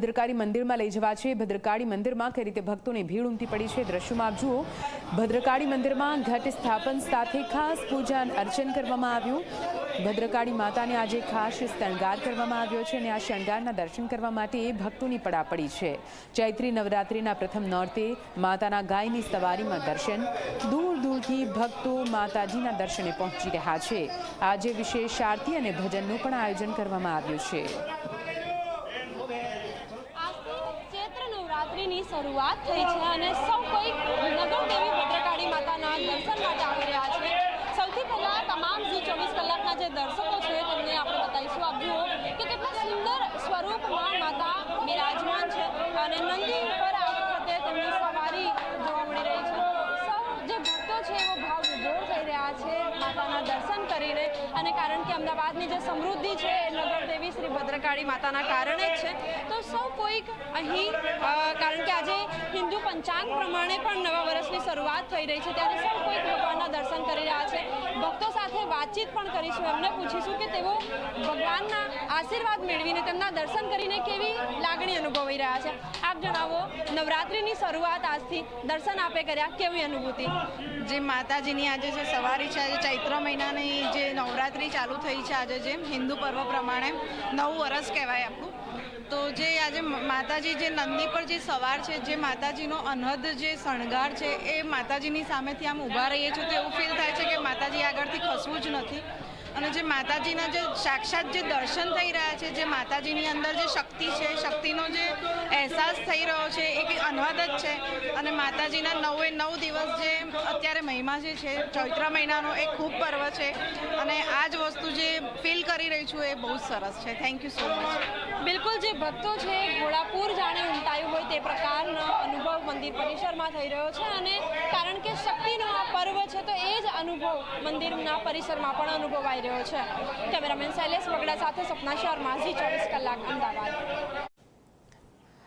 ભદ્રકાળી મંદિરમાં લઈ જવા છે। ભદ્રકાળી મંદિરમાં કઈ રીતે ભક્તોની ભીડ ઉમટી પડી છે દ્રશ્યોમાં આપ જુઓ। ભદ્રકાળી મંદિરમાં ઘટ સ્થાપન સાથે ખાસ પૂજા અર્ચન કરવામાં આવ્યું। ભદ્રકાળી માતાને આજે ખાસ શણગાર કરવામાં આવ્યો છે અને આ શણગારના દર્શન કરવા માટે ભક્તોની પડાપડી છે। ચૈત્રી નવરાત્રિના પ્રથમ નોરતે માતાના ગાયની સવારીમાં દર્શન, દૂર દૂરથી ભક્તો માતાજીના દર્શને પહોંચી રહ્યા છે। આજે વિશેષ આરતી અને ભજનનું પણ આયોજન કરવામાં આવ્યું છે। નવરાત્રિની શરૂઆત થઈ છે અને સૌ કોઈ નગરદેવી ભદ્રકાળી માતાના દર્શન માટે આવી રહ્યા છે। સૌથી પહેલા તમામ ઝી 24 કલાકના જે દર્શકો છે તેમને આપણે બતાવીશું। આપ જુઓ કે કેટલા સુંદર સ્વરૂપમાં માતા બિરાજમાન છે અને નંદી ઉપર આ વખતે તેમની સવારી જોવા મળી રહી છે। સૌ જે ભક્તો છે એવો ભાવ વિભોર થઈ રહ્યા છે માતાના દર્શન કરીને, અને કારણ કે અમદાવાદની જે સમૃદ્ધિ છે એ નગરદેવી શ્રી ભદ્રકાળી માતાના કારણે જ છે। તો સૌ કોઈક અહીં કારણ કે આજે હિન્દુ પંચાંગ પ્રમાણે પણ નવા વર્ષની શરૂઆત થઈ રહી છે ત્યારે સૌ કોઈક ભગવાનના દર્શન કરી રહ્યા છે। ભક્તો સાથે વાતચીત પણ કરીશું, એમને પૂછીશું કે તેઓ ભગવાનના આશીર્વાદ મેળવીને તેમના દર્શન કરીને કેવી લાગણી અનુભવી રહ્યા છે। આપ જણાવો, નવરાત્રિની શરૂઆત આજથી દર્શન આપે કર્યા, કેવી અનુભૂતિ? જે માતાજીની આજે જે સવારી છે, આજે ચૈત્ર મહિનાની જે નવરાત્રિ ચાલુ થઈ છે, આજે જે હિન્દુ પર્વ પ્રમાણે નવું વર્ષ કહેવાય આપણું, તો જે આજે માતાજી જે નંદી પર જે સવાર છે, જે માતાજીનો અનહદ જે શણગાર છે એ માતાજીની સામેથી આમ ઊભા રહીએ છીએ તો એવું ફીલ થાય છે કે માતાજી આગળથી ખસવું જ નથી। અને જે માતાજીના જે સાક્ષાત જે દર્શન થઈ રહ્યા છે, જે માતાજીની અંદર જે શક્તિ છે, શક્તિનો જે અહેસાસ થઈ રહ્યો છે એ કંઈ અનહદ જ છે। અને માતાજીના 9 દિવસ જે અત્યારે મહિમા જે છે ચૈત્ર મહિનાનો એ ખૂબ પર્વ છે અને આ જ વસ્તુ જે ફીલ કરી રહી છું એ બહુ જ સરસ છે। Thank you so much. બિલકુલ, જે ભક્તો છે ઘોડાપુર જાણે ઉમટાયું હોય તે પ્રકારનો અનુભવ મંદિર પરિસરમાં થઈ રહ્યો છે અને કારણ કે શક્તિનો આ પર્વ છે તો એ જ અનુભવ મંદિરના પરિસરમાં પણ અનુભવાઈ રહ્યો છે। કેમેરામેન શૈલેષ વગડા સાથે સપના શર્મા, ઝી 24 કલાક, અમદાવાદ।